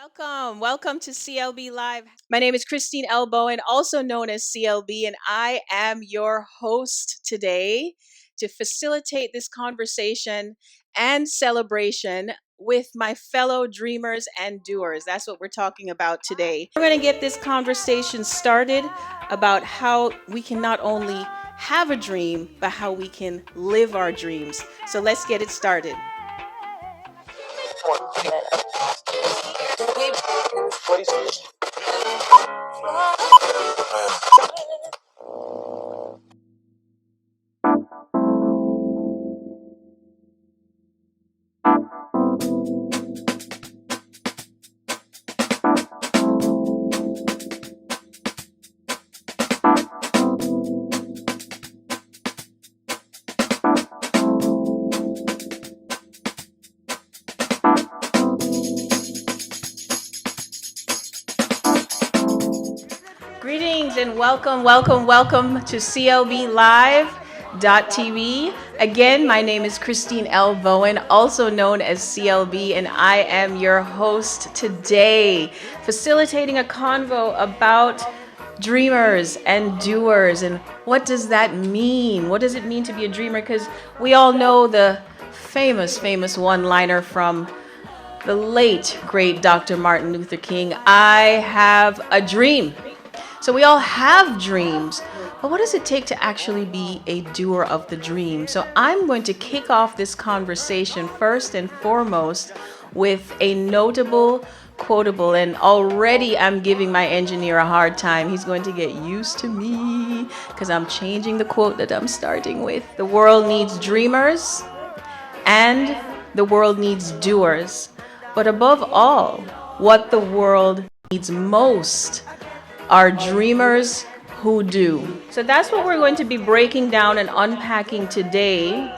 Welcome to CLB Live. My name is Christine L. Bowen, also known as CLB, and I am your host today to facilitate this conversation and celebration with my fellow dreamers and doers. That's what we're talking about today. We're going to get this conversation started about how we can not only have a dream, but how we can live our dreams. So let's get it started. Greetings and welcome to CLBLive.tv. Again, my name is Christine L. Bowen, also known as CLB, and I am your host today, facilitating a convo about dreamers and doers and what does that mean? What does it mean to be a dreamer? Because we all know the famous one-liner from the late, great Dr. Martin Luther King, I have a dream. So we all have dreams, but what does it take to actually be a doer of the dream? So I'm going to kick off this conversation first and foremost with a notable quotable, and already I'm giving my engineer a hard time. He's going to get used to me because I'm changing the quote that I'm starting with. The world needs dreamers and the world needs doers. But above all, what the world needs most are dreamers who do. So that's what we're going to be breaking down and unpacking today,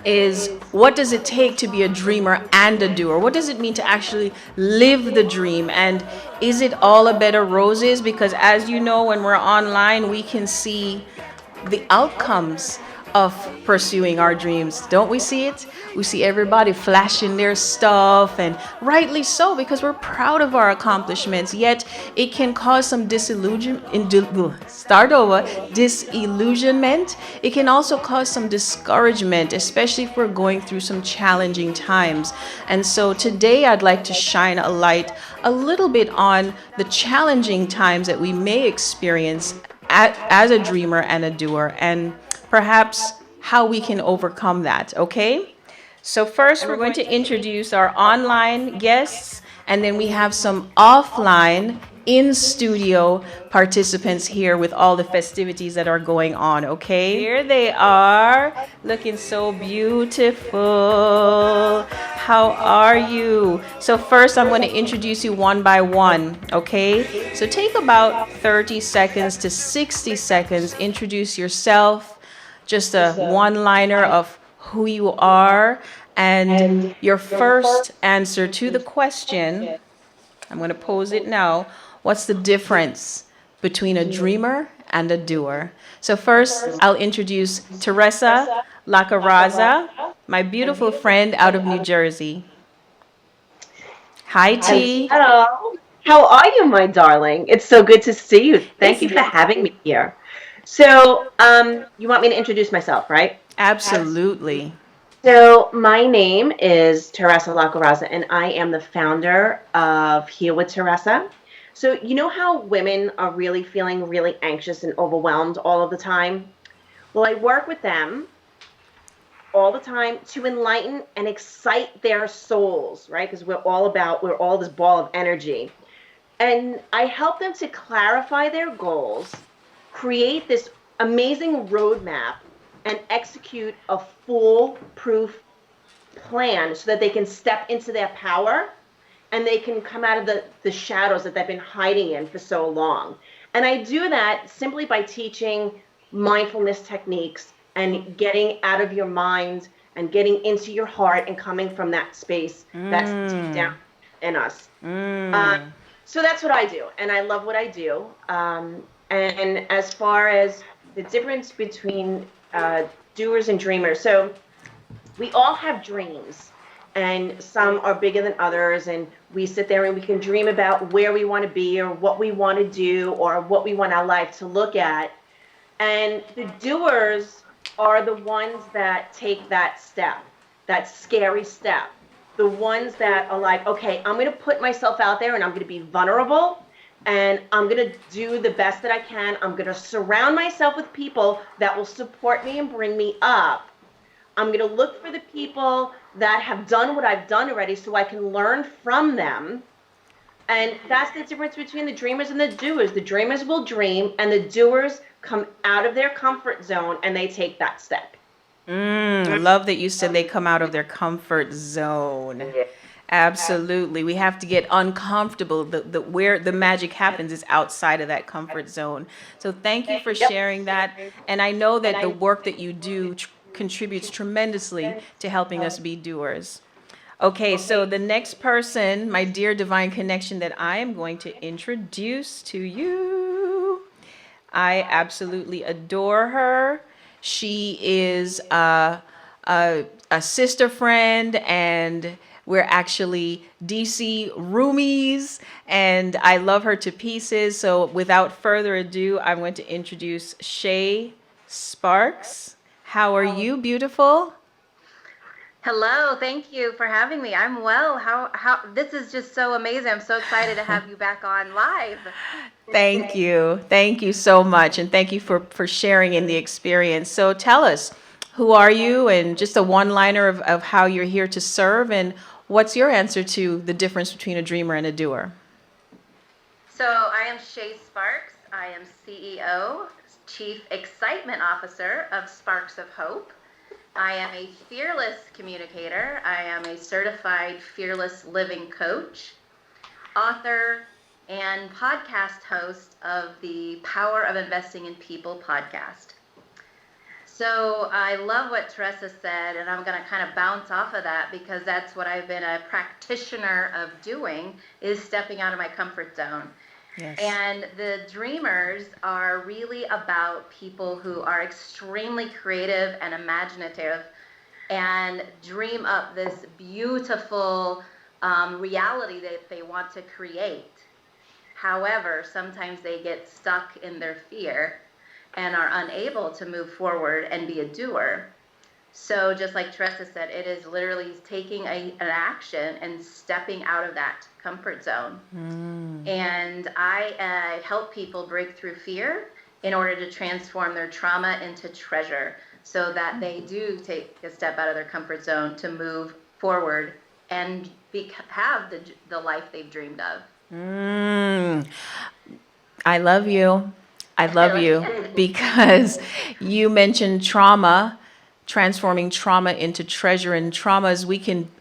is what does it take to be a dreamer and a doer? What does it mean to actually live the dream? And is it all a bed of roses? Because as you know, when we're online, we can see the outcomes of pursuing our dreams. Don't we see it? We see everybody flashing their stuff, and rightly so, because we're proud of our accomplishments. Yet it can cause some disillusionment. It can also cause some discouragement, especially if we're going through some challenging times. And so today I'd like to shine a light a little bit on the challenging times that we may experience as a dreamer and a doer, and perhaps how we can overcome that, okay? So first we're going to introduce our online guests, and then we have some offline in-studio participants here with all the festivities that are going on, okay? Here they are, looking so beautiful. How are you? So first I'm going to introduce you one by one, okay? So take about 30 seconds to 60 seconds, introduce yourself, just a one-liner of who you are, and your first answer to the question. I'm going to pose it now. What's the difference between a dreamer and a doer? So first, I'll introduce Teresa Lacaraza, my beautiful friend out of New Jersey. Hi, T. Hello. How are you, my darling? It's so good to see you. Thank you for having me here. So, you want me to introduce myself, right? Absolutely. So, my name is Teresa Lacaraza, and I am the founder of Here with Teresa. So, you know how women are really feeling really anxious and overwhelmed all of the time? Well, I work with them all the time to enlighten and excite their souls, right? Because we're all this ball of energy. And I help them to clarify their goals, create this amazing roadmap, and execute a foolproof plan so that they can step into their power and they can come out of the shadows that they've been hiding in for so long. And I do that simply by teaching mindfulness techniques and getting out of your mind and getting into your heart and coming from that space that's deep down in us. So that's what I do, and I love what I do. And as far as the difference between doers and dreamers, so we all have dreams, and some are bigger than others, and we sit there and we can dream about where we want to be or what we want to do or what we want our life to look at. And the doers are the ones that take that step, that scary step. The ones that are like, okay, I'm going to put myself out there and I'm going to be vulnerable and I'm going to do the best that I can. I'm going to surround myself with people that will support me and bring me up. I'm going to look for the people that have done what I've done already so I can learn from them. And that's the difference between the dreamers and the doers. The dreamers will dream, and the doers come out of their comfort zone and they take that step. Love that you said they come out of their comfort zone. Yeah. Absolutely. We have to get uncomfortable. The where the magic happens is outside of that comfort zone. So thank you for sharing that. And I know that the work that you do contributes tremendously to helping us be doers. Okay, so the next person, my dear divine connection that I am going to introduce to you, I absolutely adore her. She is a sister friend, and we're actually DC roomies, and I love her to pieces. So without further ado, I'm going to introduce Shay Sparks. How are you, beautiful? Hello, thank you for having me. I'm well. How this is just so amazing. I'm so excited to have you back on live. Thank you. Thank you so much. And thank you for sharing in the experience. So tell us, who are you, and just a one-liner of how you're here to serve, and what's your answer to the difference between a dreamer and a doer? So I am Shay Sparks. I am CEO, Chief Excitement Officer of Sparks of Hope. I am a fearless communicator. I am a certified fearless living coach, author, and podcast host of the Power of Investing in People podcast. So I love what Teresa said, and I'm going to kind of bounce off of that because that's what I've been a practitioner of doing, is stepping out of my comfort zone. Yes. And the dreamers are really about people who are extremely creative and imaginative and dream up this beautiful reality that they want to create. However, sometimes they get stuck in their fear and are unable to move forward and be a doer. So just like Teresa said, it is literally taking an action and stepping out of that comfort zone. And I help people break through fear in order to transform their trauma into treasure so that they do take a step out of their comfort zone to move forward and have the life they've dreamed of. I love you. I love you because you mentioned trauma, transforming trauma into treasure, and traumas,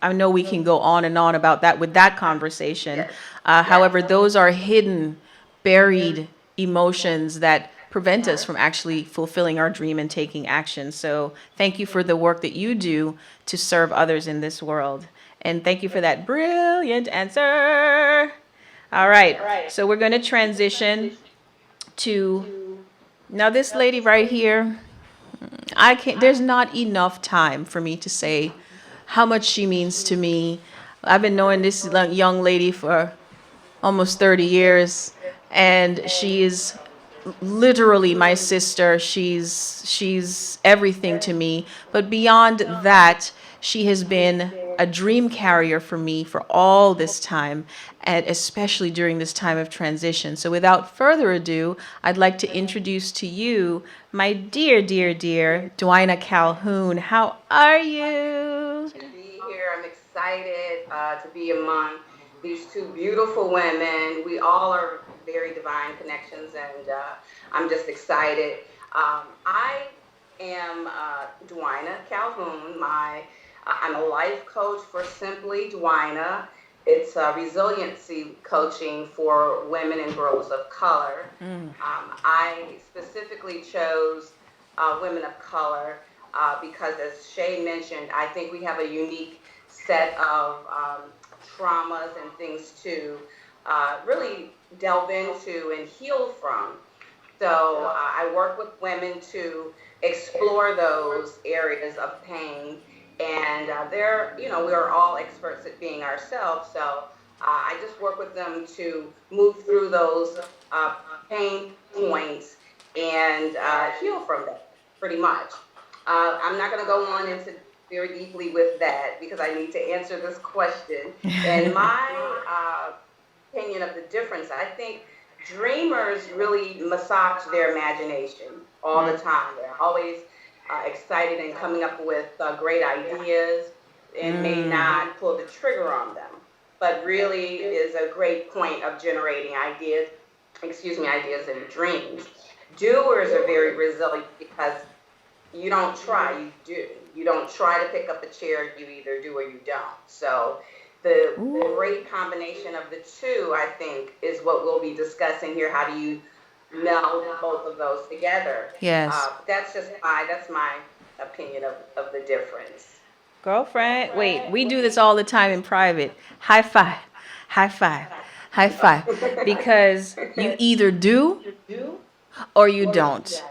I know we can go on and on about that with that conversation. Yes. However, those are hidden, buried emotions that prevent us from actually fulfilling our dream and taking action. So thank you for the work that you do to serve others in this world. And thank you for that brilliant answer. All right, so we're going to transition to, now this lady right here, there's not enough time for me to say how much she means to me. I've been knowing this young lady for almost 30 years, and she is literally my sister. She's everything to me. But beyond that, she has been a dream carrier for me for all this time, and especially during this time of transition. So without further ado, I'd like to introduce to you my dear, dear, dear Dwina Calhoun. How are you? To be here. I'm excited to be among these two beautiful women. We all are very divine connections, and I'm just excited. I am Dwina Calhoun. I'm a life coach for Simply Dwina. It's resiliency coaching for women and girls of color. I specifically chose women of color because, as Shay mentioned, I think we have a unique set of traumas and things to really delve into and heal from. So I work with women to explore those areas of pain And we are all experts at being ourselves. So I just work with them to move through those pain points and heal from that, pretty much. I'm not going to go on into very deeply with that because I need to answer this question. And my opinion of the difference, I think dreamers really massage their imagination all the time. They're always excited and coming up with great ideas and may not pull the trigger on them, but really is a great point of generating ideas and dreams. Doers are very resilient because you don't try, you do. You don't try to pick up a chair, you either do or you don't. So the great combination of the two, I think, is what we'll be discussing here. How do you meld both of those together? Yes. That's my opinion of the difference. Girlfriend, wait, we do this all the time in private. High five, high five, high five. Because you either do or you don't.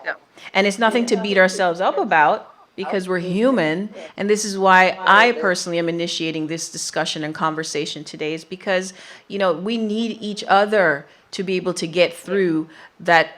And it's nothing to beat ourselves up about because we're human. And this is why I personally am initiating this discussion and conversation today, is because, we need each other to be able to get through that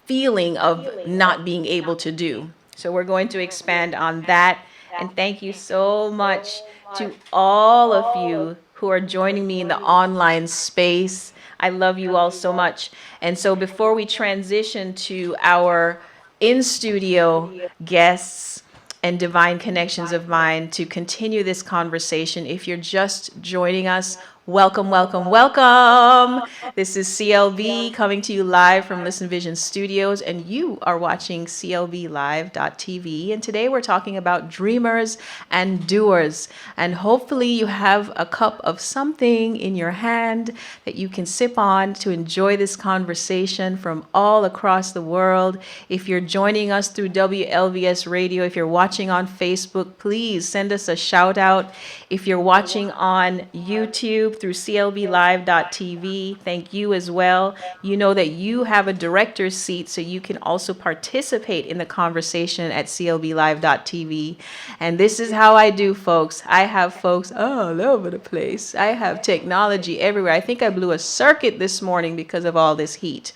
feeling of not being able to do. So we're going to expand on that. And thank you so much to all of you who are joining me in the online space. I love you all so much. And so before we transition to our in-studio guests and divine connections of mine to continue this conversation, if you're just joining us, welcome, welcome, welcome. This is CLB coming to you live from Listen Vision Studios, and you are watching CLBLive.tv. And today we're talking about dreamers and doers. And hopefully you have a cup of something in your hand that you can sip on to enjoy this conversation from all across the world. If you're joining us through WLVS Radio, if you're watching on Facebook, please send us a shout out. If you're watching on YouTube through CLBLive.tv, thank you as well. You know that you have a director's seat, so you can also participate in the conversation at CLBLive.tv. And this is how I do, folks. I have folks all over the place. I have technology everywhere. I think I blew a circuit this morning because of all this heat.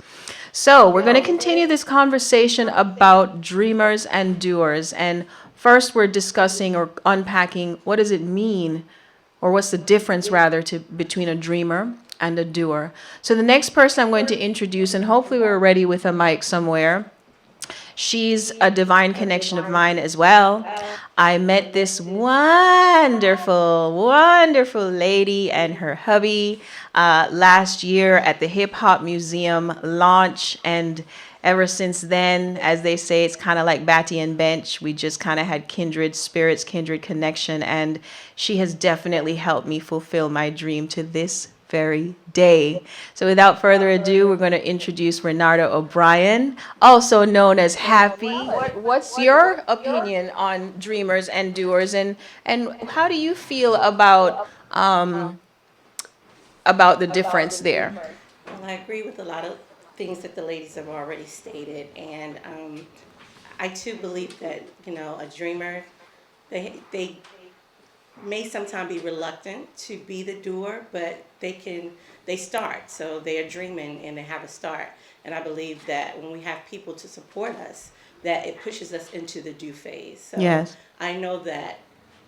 So we're going to continue this conversation about dreamers and doers. And first, we're discussing or unpacking what does it mean, or what's the difference rather between a dreamer and a doer. So the next person I'm going to introduce, and hopefully we're ready with a mic somewhere. She's a divine connection of mine as well. I met this wonderful, wonderful lady and her hubby last year at the Hip Hop Museum launch. And ever since then, as they say, it's kind of like Batty and Bench. We just kind of had kindred spirits, kindred connection. And she has definitely helped me fulfill my dream to this very day. So without further ado, we're going to introduce Renardo O'Brien, also known as Happy. What's your opinion on dreamers and doers, and how do you feel about the difference there? Well, I agree with a lot of things that the ladies have already stated, and I too believe that a dreamer, they may sometimes be reluctant to be the doer, but they start. So they are dreaming and they have a start. And I believe that when we have people to support us, that it pushes us into the do phase. So yes. I know that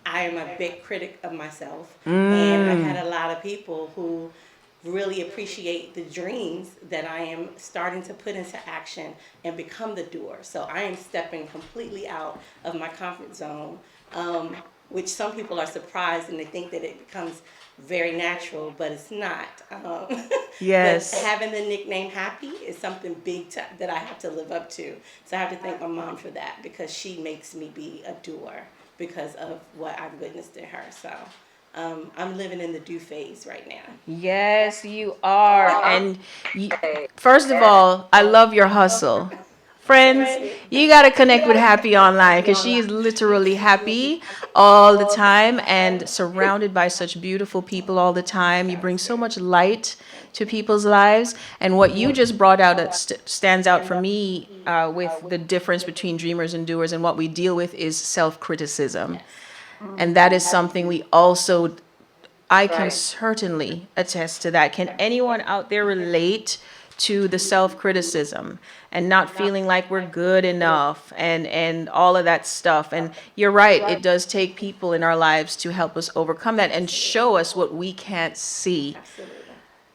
I am a big critic of myself, and I've had a lot of people who really appreciate the dreams that I am starting to put into action and become the doer. So I am stepping completely out of my comfort zone, which some people are surprised and they think that it becomes very natural, but it's not. Yes. But having the nickname Happy is something big that I have to live up to. So I have to thank my mom for that, because she makes me be a doer because of what I've witnessed in her. So I'm living in the do phase right now. Yes, you are. And first of all, I love your hustle. Friends, you got to connect with Happy online, because she is literally happy all the time and surrounded by such beautiful people all the time. You bring so much light to people's lives. And what you just brought out that stands out for me with the difference between dreamers and doers and what we deal with is self-criticism. And that is something we also, I can Right. certainly attest to that. Can anyone out there relate to the self-criticism and not feeling like we're good enough and all of that stuff? And you're right, it does take people in our lives to help us overcome that and show us what we can't see. Absolutely.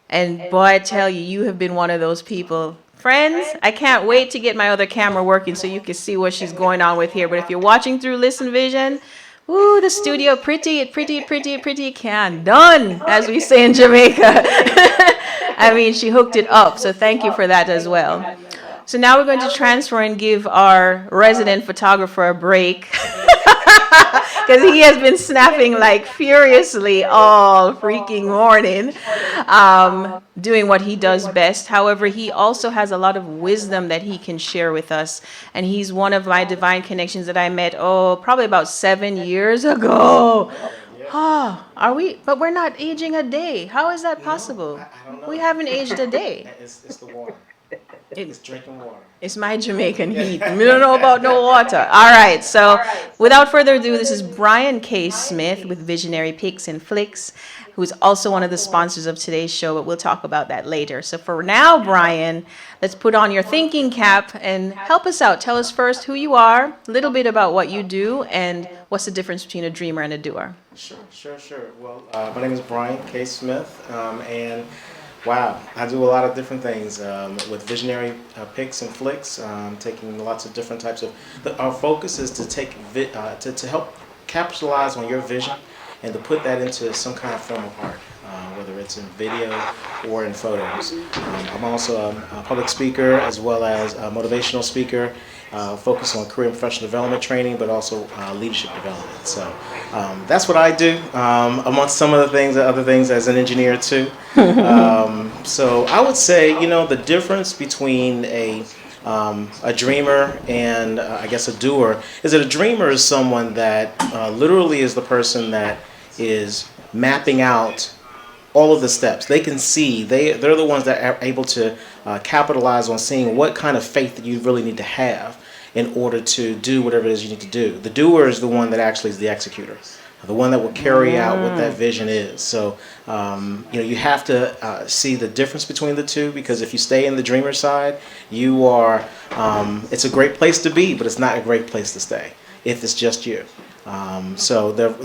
And boy, I tell you, you have been one of those people. Friends, I can't wait to get my other camera working so you can see what she's going on with here. But if you're watching through Listen Vision, ooh, the studio pretty can done, as we say in Jamaica. I mean, she hooked it up, so thank you for that as well. So now we're going to transfer and give our resident photographer a break. Because he has been snapping like furiously all freaking morning, doing what he does best. However, he also has a lot of wisdom that he can share with us. And he's one of my divine connections that I met, probably about 7 years ago. Are we? But we're not aging a day. How is that possible? I don't know. We haven't aged a day. It's the water. It's drinking water. It's my Jamaican heat. We don't know about no water. All right. So without further ado, this is Brian K. Smith with Visionary Pics and Flicks, who's also one of the sponsors of today's show, but we'll talk about that later. So for now, Brian, let's put on your thinking cap and help us out. Tell us first who you are, a little bit about what you do, and what's the difference between a dreamer and a doer. Sure. Well, my name is Brian K. Smith, and wow, I do a lot of different things with Visionary Pics and Flicks, taking lots of different types of. Our focus is to take to help capitalize on your vision and to put that into some kind of form of art, whether it's in video or in photos. I'm also a public speaker as well as a motivational speaker, focused on career and professional development training, but also leadership development. So that's what I do, amongst some of the things, other things as an engineer too. So I would say, the difference between a dreamer and I guess a doer is that a dreamer is someone that literally is the person that is mapping out all of the steps. They can see, they're the ones that are able to capitalize on seeing what kind of faith that you really need to have in order to do whatever it is you need to do. The doer is the one that actually is the executor, the one that will carry out what that vision is. So, you have to see the difference between the two, because if you stay in the dreamer side, you are, it's a great place to be, but it's not a great place to stay if it's just you. In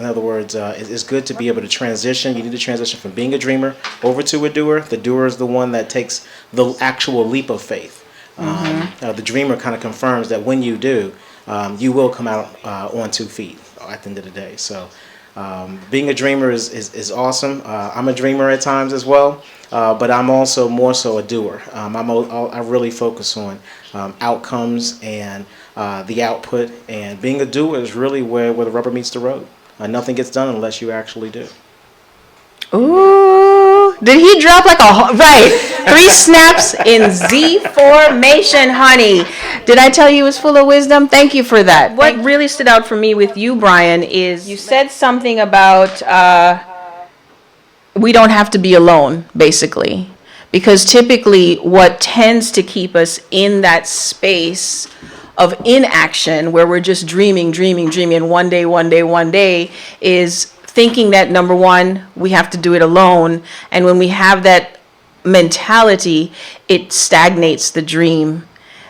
other words, it's good to be able to transition. You need to transition from being a dreamer over to a doer. The doer is the one that takes the actual leap of faith. The dreamer kind of confirms that when you do, you will come out on 2 feet at the end of the day. So being a dreamer is awesome. I'm a dreamer at times as well, but I'm also more so a doer. I really focus on outcomes and the output, and being a doer is really where the rubber meets the road. Nothing gets done unless you actually do. Ooh, did he drop like right? 3 snaps in Z formation, honey. Did I tell you he was full of wisdom? Thank you for that. What really stood out for me with you, Brian, is you said something about we don't have to be alone, basically. Because typically what tends to keep us in that space of inaction, where we're just dreaming, and one day, is thinking that, number one, we have to do it alone. And when we have that mentality, it stagnates the dream.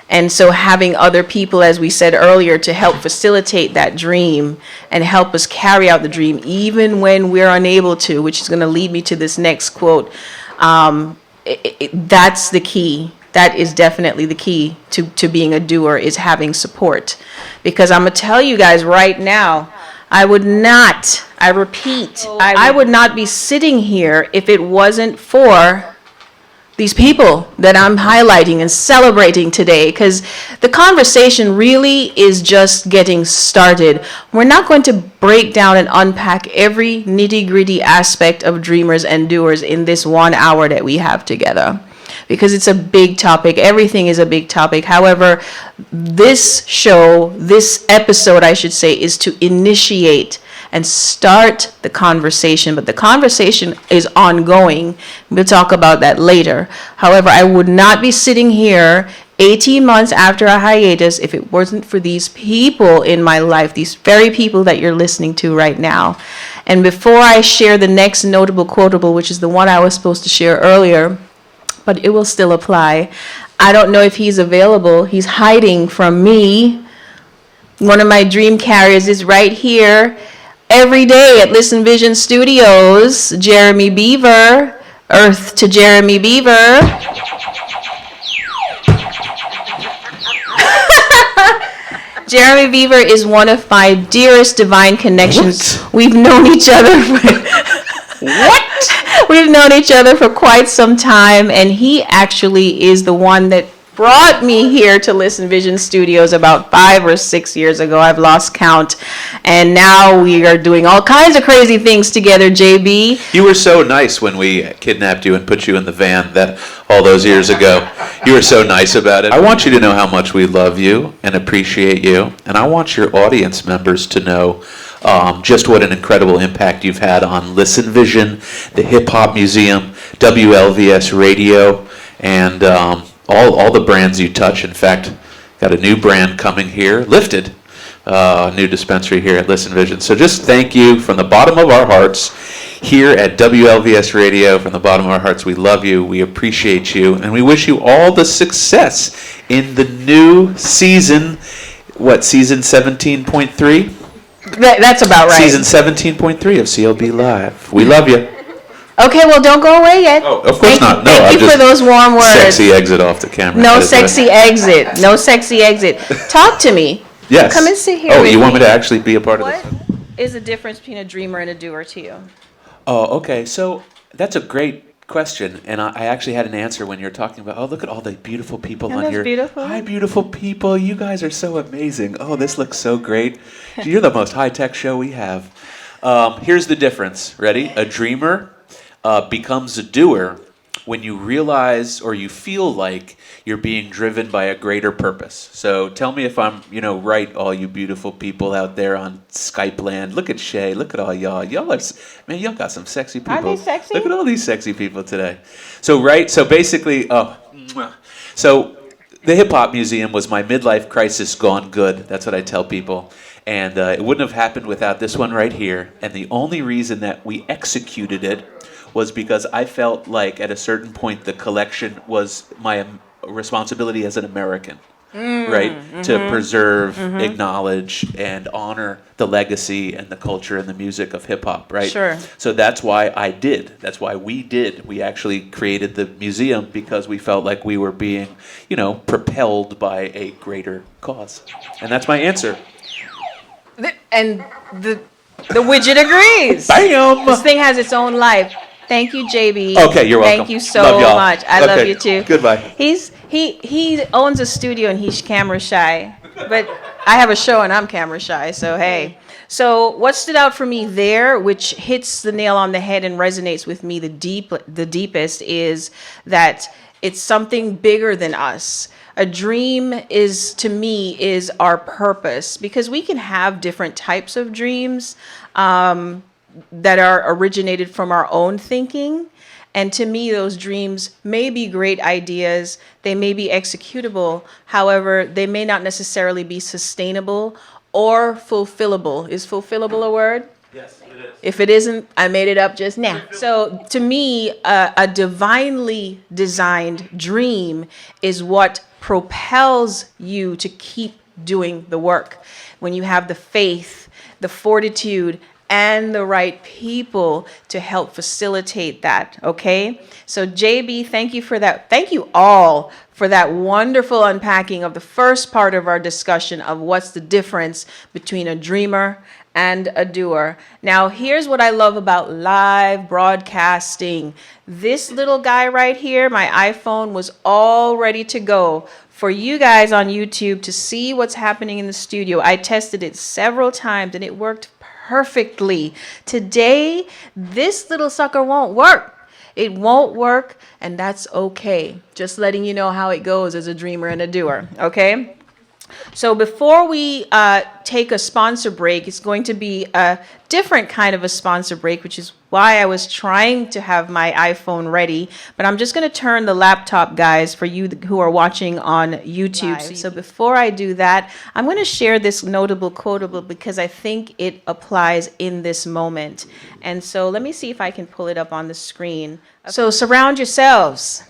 And so having other people, as we said earlier, to help facilitate that dream and help us carry out the dream, even when we're unable to, which is going to lead me to this next quote, that's the key. That is definitely the key to being a doer, is having support. Because I'm going to tell you guys right now, I would not be sitting here if it wasn't for these people that I'm highlighting and celebrating today, because the conversation really is just getting started. We're not going to break down and unpack every nitty-gritty aspect of dreamers and doers in this 1 hour that we have together, because it's a big topic. Everything is a big topic. However, this episode, I should say, is to initiate and start the conversation. But the conversation is ongoing. We'll talk about that later. However, I would not be sitting here 18 months after a hiatus if it wasn't for these people in my life, these very people that you're listening to right now. And before I share the next notable quotable, which is the one I was supposed to share earlier, but it will still apply. I don't know if he's available. He's hiding from me. One of my dream carriers is right here every day at Listen Vision Studios. Jeremy Beaver. Earth to Jeremy Beaver. Jeremy Beaver is one of my dearest divine connections. What? We've known each other We've known each other for quite some time, and he actually is the one that brought me here to Listen Vision Studios about 5 or 6 years ago. I've lost count. And now we are doing all kinds of crazy things together, JB. You were so nice when we kidnapped you and put you in the van that all those years ago. You were so nice about it. I want you to know how much we love you and appreciate you. And I want your audience members to know just what an incredible impact you've had on Listen Vision, the Hip Hop Museum, WLVS Radio, and all the brands you touch. In fact, got a new brand coming here, Lifted, new dispensary here at Listen Vision. So just thank you from the bottom of our hearts here at WLVS Radio. From the bottom of our hearts, we love you, we appreciate you, and we wish you all the success in the new season. What, season 17.3? That's about right. Season 17.3 of CLB Live. We love you. Okay, well, don't go away yet. Oh, of course not. No, Thank you for those warm words. Sexy exit off the camera. No sexy exit. No sexy exit. Talk to me. Yes. Come and sit here Oh, with you want me me to actually be a part of What this? is the difference between a dreamer and a doer to you? Oh, okay. So that's a great question, and I actually had an answer when you're talking about, oh, look at all the beautiful people Isn't on this here. beautiful? Hi, beautiful people. You guys are so amazing. Oh, this looks so great. You're the most high-tech show we have. Here's the difference. Ready? A dreamer becomes a doer when you realize or you feel like you're being driven by a greater purpose. So tell me if I'm, right, all you beautiful people out there on Skype land. Look at Shay. Look at all y'all. Y'all got some sexy people. Are they sexy? Look at all these sexy people today. So basically, so the Hip Hop Museum was my midlife crisis gone good. That's what I tell people. And it wouldn't have happened without this one right here. And the only reason that we executed it was because I felt like at a certain point the collection was my responsibility as an American, right? Mm-hmm. To preserve, acknowledge, and honor the legacy and the culture and the music of hip-hop, right? Sure. So that's why that's why we did. We actually created the museum because we felt like we were being, propelled by a greater cause. And that's my answer. And the widget agrees. Bam! This thing has its own life. Thank you, JB. Okay, you're welcome. Thank you so Love y'all. much. I love you too. Goodbye. He owns a studio and he's camera shy, but I have a show and I'm camera shy. So hey. So what stood out for me there, which hits the nail on the head and resonates with me the deepest, is that it's something bigger than us. A dream to me, is our purpose, because we can have different types of dreams that are originated from our own thinking. And to me, those dreams may be great ideas. They may be executable. However, they may not necessarily be sustainable or fulfillable. Is fulfillable a word? Yes, it is. If it isn't, I made it up just now. So to me, a divinely designed dream is what propels you to keep doing the work. When you have the faith, the fortitude, and the right people to help facilitate that, okay? So JB, thank you for that. Thank you all for that wonderful unpacking of the first part of our discussion of what's the difference between a dreamer and a doer. Now, here's what I love about live broadcasting. This little guy right here, my iPhone, was all ready to go for you guys on YouTube to see what's happening in the studio. I tested it several times and it worked perfectly. Today, this little sucker won't work. It won't work, and that's okay. Just letting you know how it goes as a dreamer and a doer, okay? So before we take a sponsor break, it's going to be a different kind of a sponsor break, which is why I was trying to have my iPhone ready. But I'm just going to turn the laptop, guys, for you who are watching on YouTube. So before I do that, I'm going to share this notable quotable because I think it applies in this moment. And so let me see if I can pull it up on the screen. So surround yourselves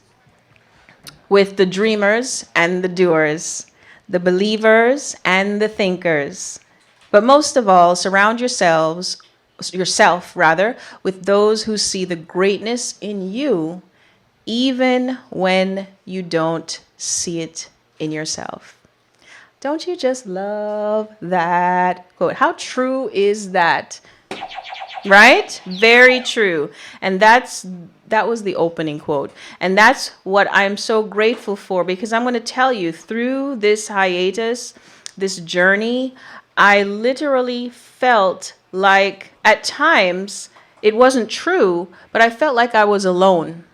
with the dreamers and the doers, the believers and the thinkers. But most of all, surround yourself with those who see the greatness in you, even when you don't see it in yourself. Don't you just love that quote? How true is that? Right? Very true. And that was the opening quote. And that's what I'm so grateful for, because I'm going to tell you, through this hiatus, this journey, I literally felt like at times it wasn't true, but I felt like I was alone.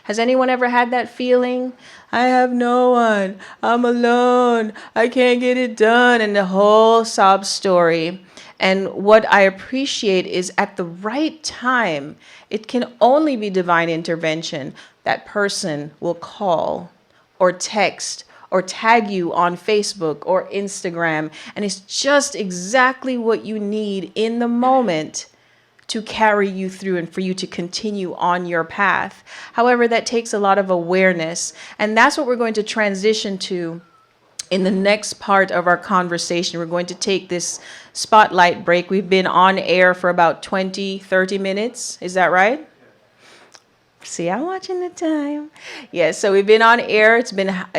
Has anyone ever had that feeling? I have no one. I'm alone. I can't get it done. And the whole sob story. And what I appreciate is at the right time, it can only be divine intervention. That person will call or text or tag you on Facebook or Instagram. And it's just exactly what you need in the moment to carry you through and for you to continue on your path. However, that takes a lot of awareness. And that's what we're going to transition to in the next part of our conversation. We're going to take this spotlight break. We've been on air for about 20, 30 minutes. Is that right? See, I'm watching the time. Yes, so we've been on air.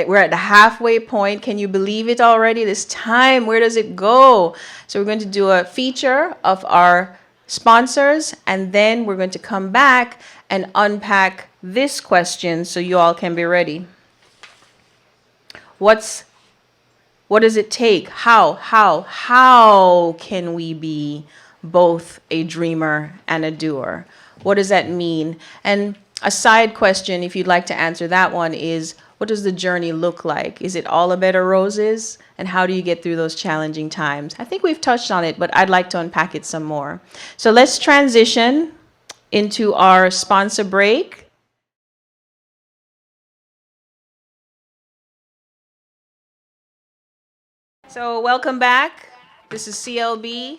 We're at the halfway point. Can you believe it already? This time, where does it go? So we're going to do a feature of our sponsors, and then we're going to come back and unpack this question so you all can be ready. What does it take? How can we be both a dreamer and a doer? What does that mean? And a side question, if you'd like to answer that one, is what does the journey look like? Is it all a bed of roses? And how do you get through those challenging times? I think we've touched on it, but I'd like to unpack it some more. So let's transition into our sponsor break. So welcome back. This is CLB.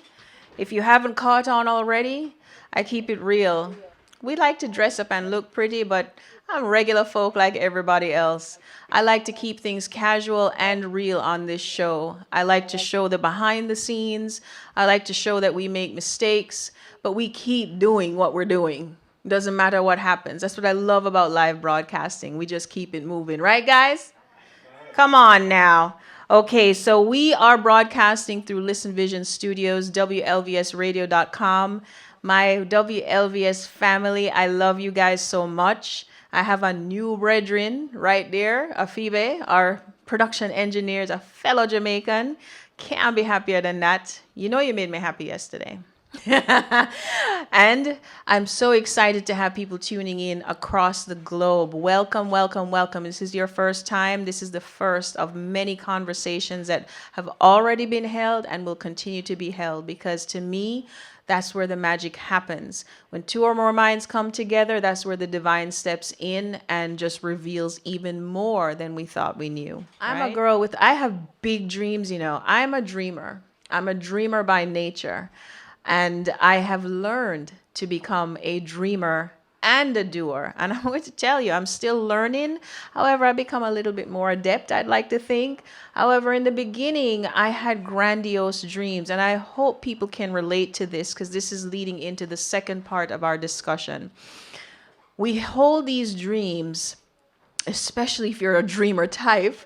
If you haven't caught on already, I keep it real. We like to dress up and look pretty, but I'm regular folk like everybody else. I like to keep things casual and real on this show. I like to show the behind the scenes. I like to show that we make mistakes, but we keep doing what we're doing. Doesn't matter what happens. That's what I love about live broadcasting. We just keep it moving. Right, guys? Come on now. Okay, so we are broadcasting through Listen Vision Studios, WLVSradio.com. My WLVS family, I love you guys so much. I have a new brethren right there, Afibe, our production engineer, is a fellow Jamaican. Can't be happier than that. You know you made me happy yesterday. And I'm so excited to have people tuning in across the globe. Welcome, welcome, welcome. This is your first time. This is the first of many conversations that have already been held and will continue to be held, because to me, that's where the magic happens. When two or more minds come together, that's where the divine steps in and just reveals even more than we thought we knew. I'm a girl I have big dreams, you know. I'm a dreamer. I'm a dreamer by nature. And I have learned to become a dreamer and a doer. And I'm going to tell you, I'm still learning. However, I've become a little bit more adept, I'd like to think. However, in the beginning, I had grandiose dreams. And I hope people can relate to this, because this is leading into the second part of our discussion. We hold these dreams, especially if you're a dreamer type,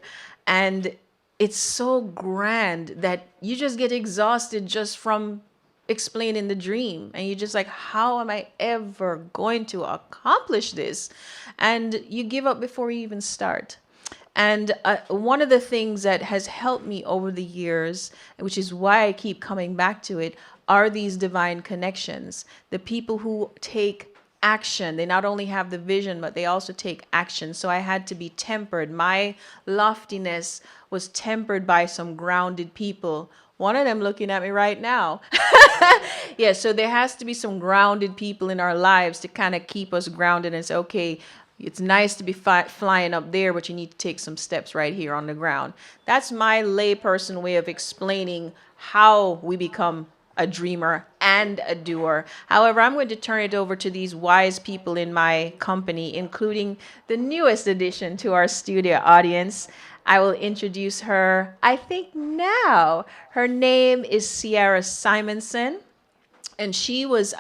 and it's so grand that you just get exhausted just from explaining the dream, and you're just like, how am I ever going to accomplish this? And you give up before you even start. And one of the things that has helped me over the years, which is why I keep coming back to it, are these divine connections. The people who take action. They not only have the vision, but they also take action. So I had to be tempered. My loftiness was tempered by some grounded people. One of them looking at me right now. Yeah, so there has to be some grounded people in our lives to kind of keep us grounded and say, okay, it's nice to be flying up there, but you need to take some steps right here on the ground. That's my layperson way of explaining how we become a dreamer and a doer. However, I'm going to turn it over to these wise people in my company, including the newest addition to our studio audience. I will introduce her, I think now. Her name is Sierra Simonson, and she was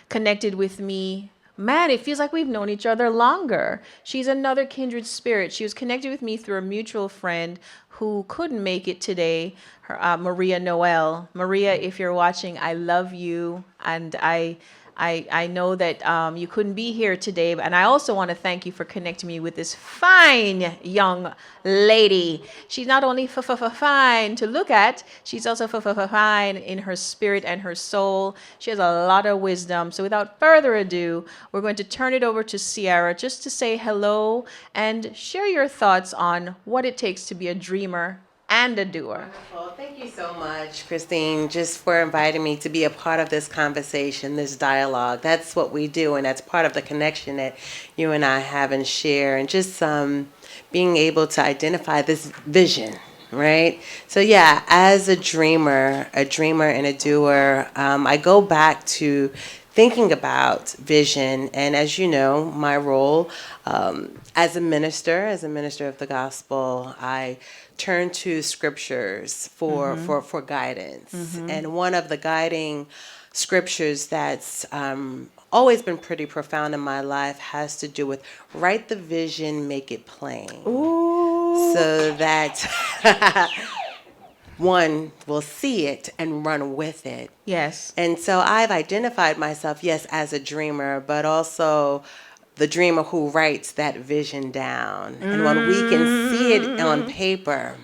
connected with me. Man, it feels like we've known each other longer. She's another kindred spirit. She was connected with me through a mutual friend who couldn't make it today, Maria Noel. Maria, if you're watching, I love you, and I know that you couldn't be here today, and I also want to thank you for connecting me with this fine young lady. She's not only fine to look at, she's also fine in her spirit and her soul. She has a lot of wisdom. So without further ado, we're going to turn it over to Sierra just to say hello and share your thoughts on what it takes to be a dreamer and a doer. Well, thank you so much, Christine, just for inviting me to be a part of this conversation, this dialogue. That's what we do, and that's part of the connection that you and I have and share, and just being able to identify this vision, right? So yeah, as a dreamer and a doer, I go back to thinking about vision, and as you know, my role as a minister of the gospel, I turn to scriptures for guidance. Mm-hmm. And one of the guiding scriptures that's always been pretty profound in my life has to do with write the vision, make it plain. Ooh. So that one will see it and run with it. Yes. And so I've identified myself, yes, as a dreamer, but also the dreamer who writes that vision down. And when we can see it on paper,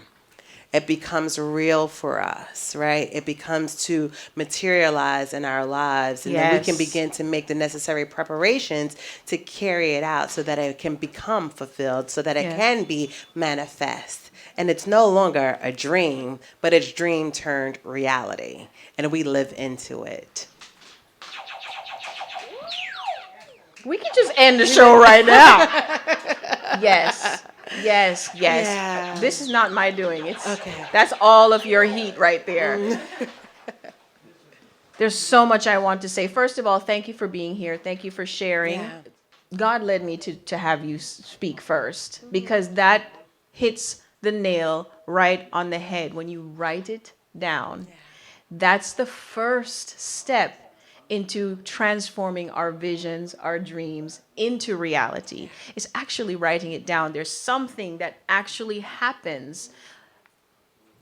it becomes real for us, right? It becomes to materialize in our lives. And then we can begin to make the necessary preparations to carry it out so that it can become fulfilled, so that it can be manifest. And it's no longer a dream, but it's dream turned reality. And we live into it. We can just end the show right now. Yes. Yeah. This is not my doing. It's Okay. That's all of your heat right there. There's so much I want to say. First of all, thank you for being here. Thank you for sharing. Yeah. God led me to have you speak first, because that hits the nail right on the head. When you write it down, that's the first step into transforming our visions, our dreams into reality. It's actually writing it down. There's something that actually happens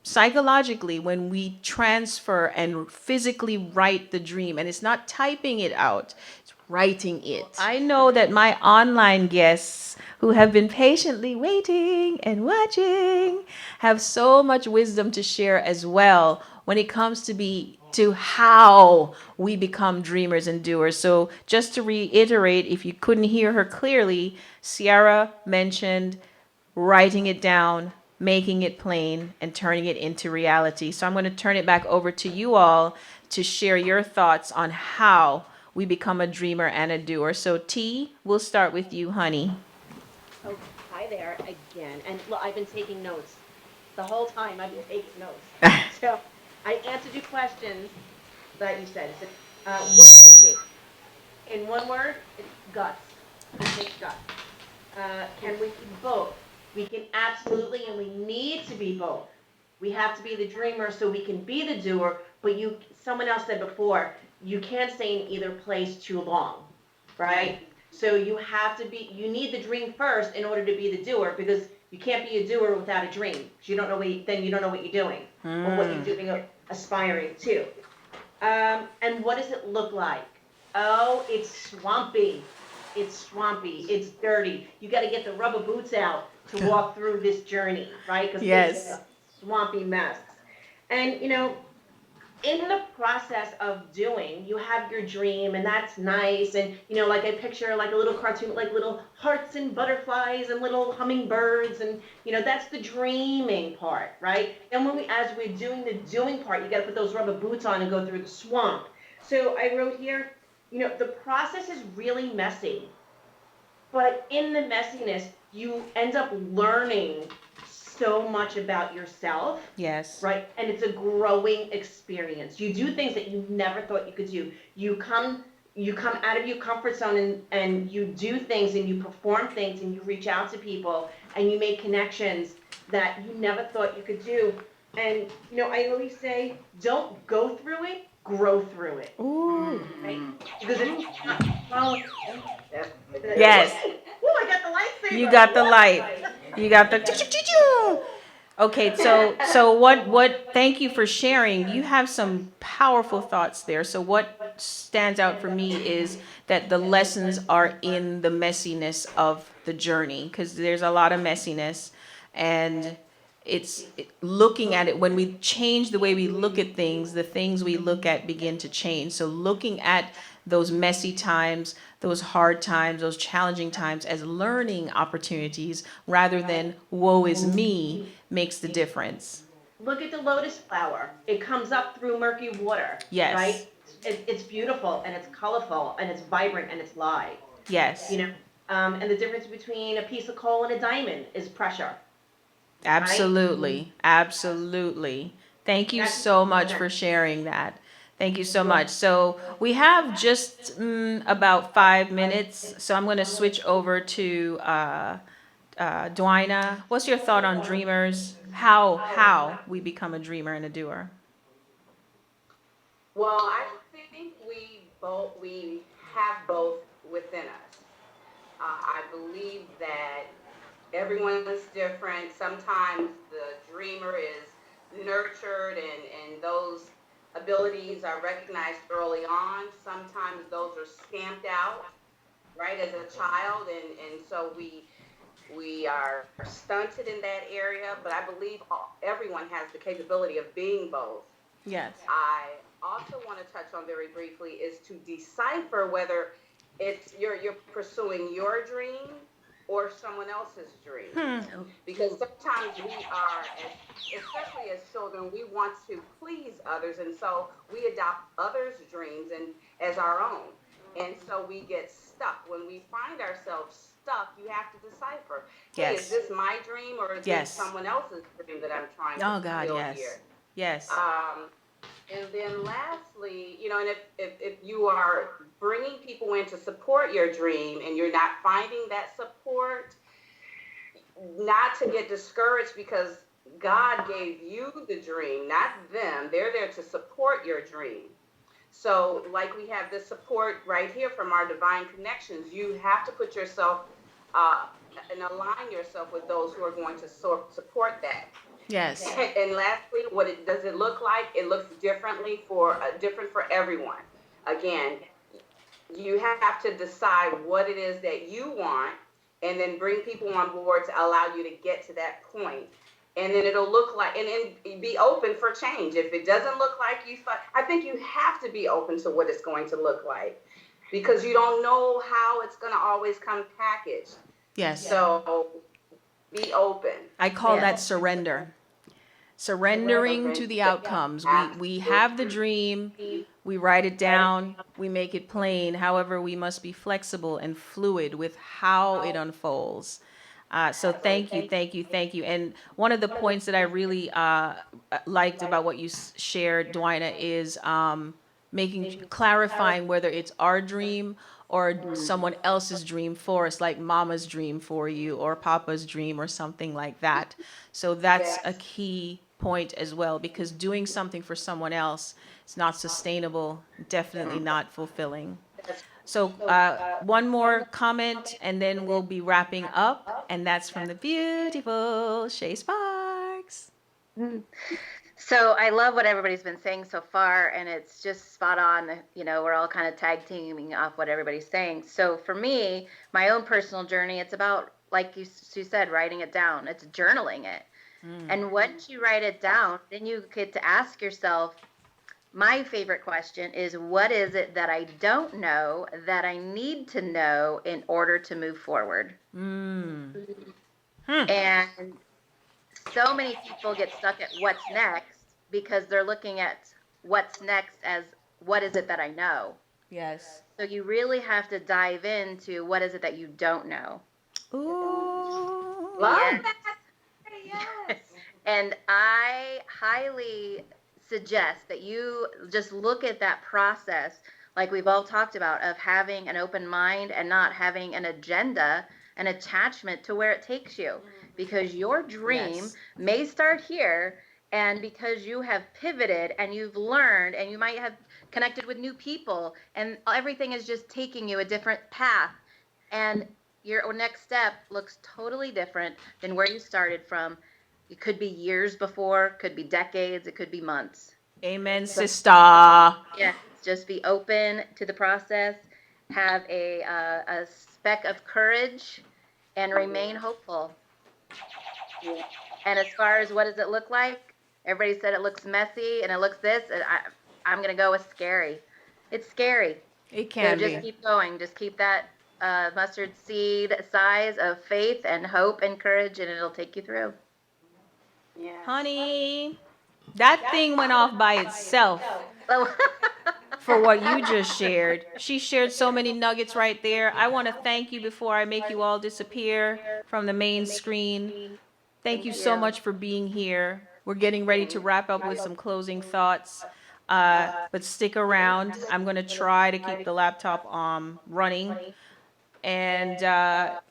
psychologically when we transfer and physically write the dream. And it's not typing it out, it's writing it. I know that my online guests who have been patiently waiting and watching have so much wisdom to share as well when it comes to how we become dreamers and doers. So just to reiterate, if you couldn't hear her clearly, Sierra mentioned writing it down, making it plain, and turning it into reality. So I'm going to turn it back over to you all to share your thoughts on how we become a dreamer and a doer. So T, we'll start with you, honey. Oh, hi there again. And look, I've been taking notes. The whole time I've been taking notes. So I answered your questions that you said. I said, what does it take? In one word, it's guts. It takes guts. Can we be both? We can absolutely, and we need to be both. We have to be the dreamer so we can be the doer, but someone else said before, you can't stay in either place too long, right? So you need the dream first in order to be the doer, because you can't be a doer without a dream. Because you don't know what you're doing or what you're doing, aspiring to. And what does it look like? Oh, it's swampy. It's dirty. You got to get the rubber boots out to walk through this journey, right? Because it's a swampy mess. And, in the process of doing, you have your dream, and that's nice. And, like I picture like a little cartoon, like little hearts and butterflies and little hummingbirds. And, that's the dreaming part, right? And as we're doing the doing part, you got to put those rubber boots on and go through the swamp. So I wrote here, the process is really messy, but in the messiness, you end up learning so much about yourself. Yes. Right? And it's a growing experience. You do things that you never thought you could do. You come out of your comfort zone, and you do things, and you perform things, and you reach out to people, and you make connections that you never thought you could do. And I always say, don't go through it, grow through it. Ooh. Right? Because if you're not following, Yes. oh, I got the lightsaber. You got the light. You got the. Okay, so what? Thank you for sharing. You have some powerful thoughts there. So what stands out for me is that the lessons are in the messiness of the journey, because there's a lot of messiness, and looking at it. When we change the way we look at things, the things we look at begin to change. So looking at those messy times, those hard times, those challenging times as learning opportunities rather than woe is me makes the difference. Look at the lotus flower. It comes up through murky water. Yes. Right? It's beautiful, and it's colorful, and it's vibrant, and it's live. Yes. And the difference between a piece of coal and a diamond is pressure. Absolutely. Right? Absolutely. Thank you so much for sharing that. Thank you so much. So we have just about 5 minutes. So I'm going to switch over to Dwina. What's your thought on dreamers? How we become a dreamer and a doer? Well, I think we have both within us. I believe that everyone is different. Sometimes the dreamer is nurtured, and those abilities are recognized early on. Sometimes those are stamped out, right, as a child, and so we are stunted in that area. But I believe everyone has the capability of being both. Yes. I also want to touch on very briefly is to decipher whether it's you're pursuing your dream or someone else's dream. Because sometimes we are, especially as children, we want to please others, and so we adopt others' dreams and as our own. And so we get stuck. When we find ourselves stuck, you have to decipher, hey, Yes. is this my dream or is Yes. this someone else's dream that I'm trying to Oh God, fulfill yes. here? Yes. And then lastly, and if you are bringing people in to support your dream and you're not finding that support, not to get discouraged, because God gave you the dream, not them. They're there to support your dream. So like we have this support right here from our divine connections, you have to put yourself and align yourself with those who are going to support that. Yes. And lastly, does it look like? It looks different for everyone. Again, you have to decide what it is that you want, and then bring people on board to allow you to get to that point. And then it'll look like, and be open for change. If it doesn't look like you thought, I think you have to be open to what it's going to look like, because you don't know how it's going to always come packaged. Yes. So be open. I call that surrender. Surrendering to the outcomes. We have the dream, we write it down, we make it plain. However, we must be flexible and fluid with how it unfolds. So thank you. And one of the points that I really liked about what you shared, Dwina, is clarifying whether it's our dream or someone else's dream for us, like mama's dream for you or papa's dream or something like that. So that's a key point as well, because doing something for someone else is not sustainable, definitely not fulfilling. So one more comment and then we'll be wrapping up, and that's from the beautiful Shay Sparks. So I love what everybody's been saying so far, and it's just spot on. We're all kind of tag teaming off what everybody's saying. So for me, my own personal journey, it's about, like you said, writing it down. It's journaling it. And once you write it down, then you get to ask yourself, my favorite question is, what is it that I don't know that I need to know in order to move forward? And so many people get stuck at what's next because they're looking at what's next as, what is it that I know? Yes. So you really have to dive into what is it that you don't know. Ooh. Love Yes. that. Yes. And I highly suggest that you just look at that process, like we've all talked about, of having an open mind and not having an agenda, an attachment to where it takes you. Because your dream Yes. may start here, and because you have pivoted and you've learned and you might have connected with new people, and everything is just taking you a different path. And your next step looks totally different than where you started from. It could be years before, could be decades, it could be months. Amen, sister. Yes, just be open to the process, have a speck of courage, and remain hopeful. And as far as what does it look like, everybody said it looks messy and it looks this, and I'm going to go with scary. It's scary. It So can just be. keep going. Just keep that mustard seed size of faith and hope and courage, and it'll take you through. Yes. Honey, that thing went off by itself So, for what you just shared. She shared so many nuggets right there. I want to thank you before I make you all disappear from the main screen. Thank you so much for being here. We're getting ready to wrap up with some closing thoughts. But stick around. I'm going to try to keep the laptop running. And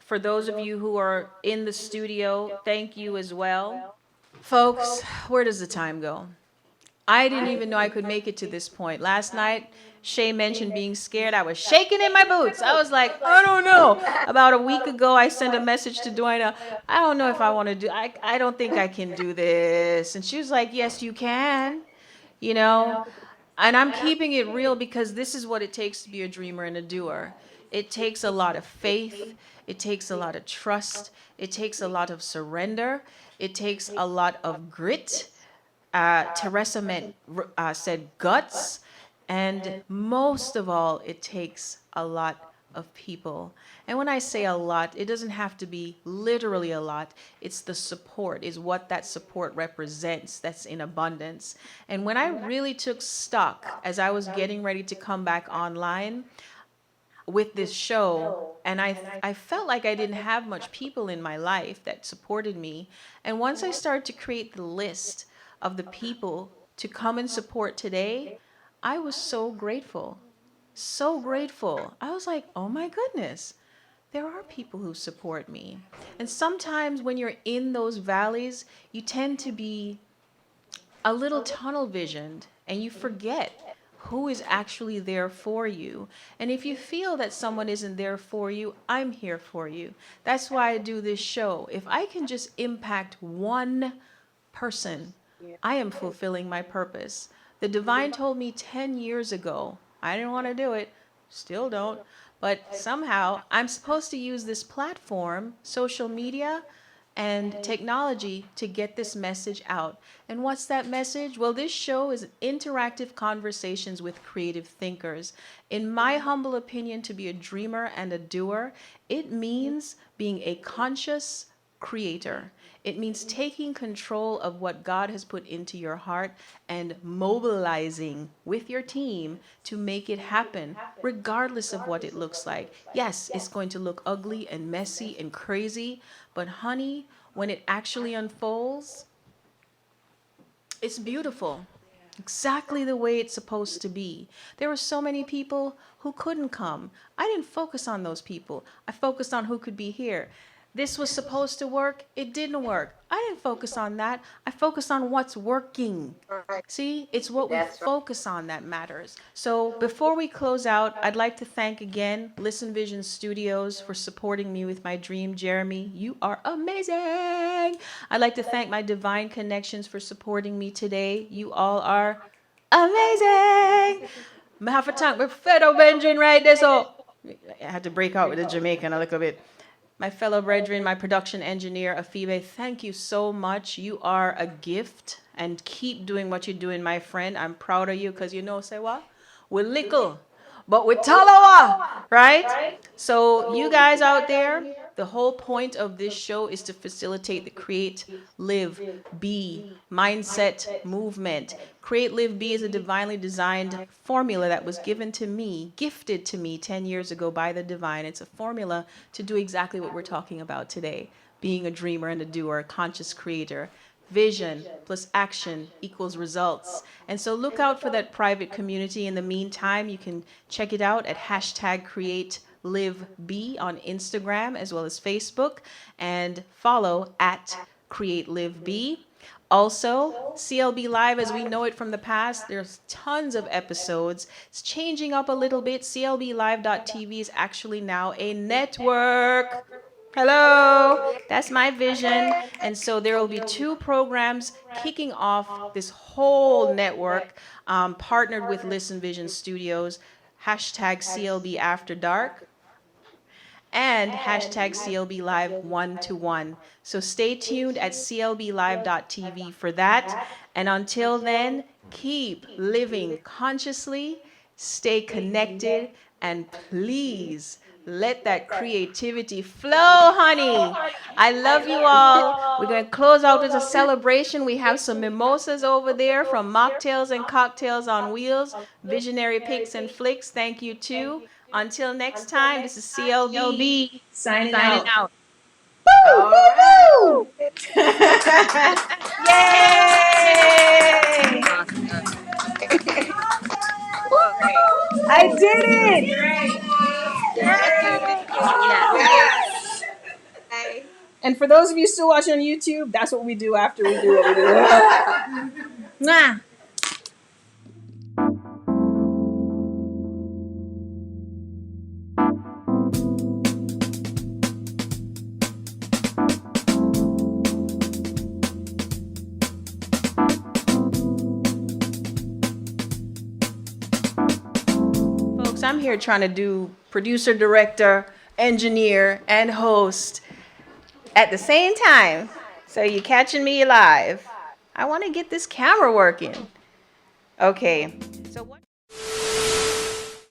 for those of you who are in the studio, thank you as well. Folks, where does the time go? I didn't even know I could make it to this point. Last night, Shay mentioned being scared. I was shaking in my boots. I was like, I don't know. About a week ago, I sent a message to Doina. I don't know if I want to do, I don't think I can do this. And she was like, yes, you can. You know, and I'm keeping it real because this is what it takes to be a dreamer and a doer. It takes a lot of faith. It takes a lot of trust. It takes a lot of surrender. It takes a lot of grit. Teresa said guts. And most of all, it takes a lot of people. And when I say a lot, it doesn't have to be literally a lot. It's the support, is what that support represents that's in abundance. And when I really took stock as I was getting ready to come back online with this show, and I felt like I didn't have much people in my life that supported me. And once I started to create the list of the people to come and support today, I was so grateful. So grateful. I was like, oh my goodness, there are people who support me. And sometimes when you're in those valleys, you tend to be a little tunnel visioned and you forget who is actually there for you. And if you feel that someone isn't there for you, I'm here for you. That's why I do this show. If I can just impact one person, I am fulfilling my purpose. The divine told me 10 years ago, I didn't want to do it, still don't, but somehow I'm supposed to use this platform, social media, and technology to get this message out. And what's that message? Well, this show is interactive conversations with creative thinkers. In my humble opinion, to be a dreamer and a doer, it means being a conscious creator. It means taking control of what God has put into your heart and mobilizing with your team to make it happen, regardless of what it looks like. Yes, it's going to look ugly and messy and crazy, but honey, when it actually unfolds, it's beautiful. Exactly the way it's supposed to be. There were so many people who couldn't come. I didn't focus on those people. I focused on who could be here. This was supposed to work. It didn't work. I didn't focus on that. I focused on what's working. See, it's what we That's right. focus on that matters. So before we close out, I'd like to thank again Listen Vision Studios for supporting me with my dream. Jeremy, you are amazing. I'd like to thank my Divine Connections for supporting me today. You all are amazing. I'm half a tongue. We're fed up engine right there. So I had to break out with the Jamaican a little bit. my fellow brethren, my production engineer, Afibe, thank you so much. You are a gift, and keep doing what you're doing, my friend. I'm proud of you because you know, say what? We're little, but we're talawa, right? So you guys out there, the whole point of this show is to facilitate the create, live, be mindset movement. Create, live, be is a divinely designed formula that was given to me, gifted to me 10 years ago by the divine. It's a formula to do exactly what we're talking about today, being a dreamer and a doer, a conscious creator. Vision plus action equals results. And so look out for that private community. In the meantime, you can check it out at hashtag CreateLiveBe on Instagram as well as Facebook, and follow at CreateLiveBe. Also, CLB Live as we know it from the past, there's tons of episodes. It's changing up a little bit. CLBLive.tv is actually now a network. Hello, that's my vision. And so there will be 2 programs kicking off this whole network, partnered with Listen Vision Studios, hashtag CLB After Dark, and hashtag CLB Live 1-to-1. So stay tuned at CLBLive.tv for that. And until then, keep living consciously, stay connected, and please let that creativity flow, honey. I love you all. We're going to close out with a celebration. We have some mimosas over there from Mocktails and Cocktails on Wheels, Visionary Picks and Flicks. Thank you, too. Until next time, this is CLB Signing signing out. out. All right. Yay! Awesome. I did it! Yes. And for those of you still watching on YouTube, that's what we do after we do what we do. Mwah. Folks, I'm here trying to do producer, director, engineer, and host at the same time. So you're catching me live. I want to get this camera working. Okay. So what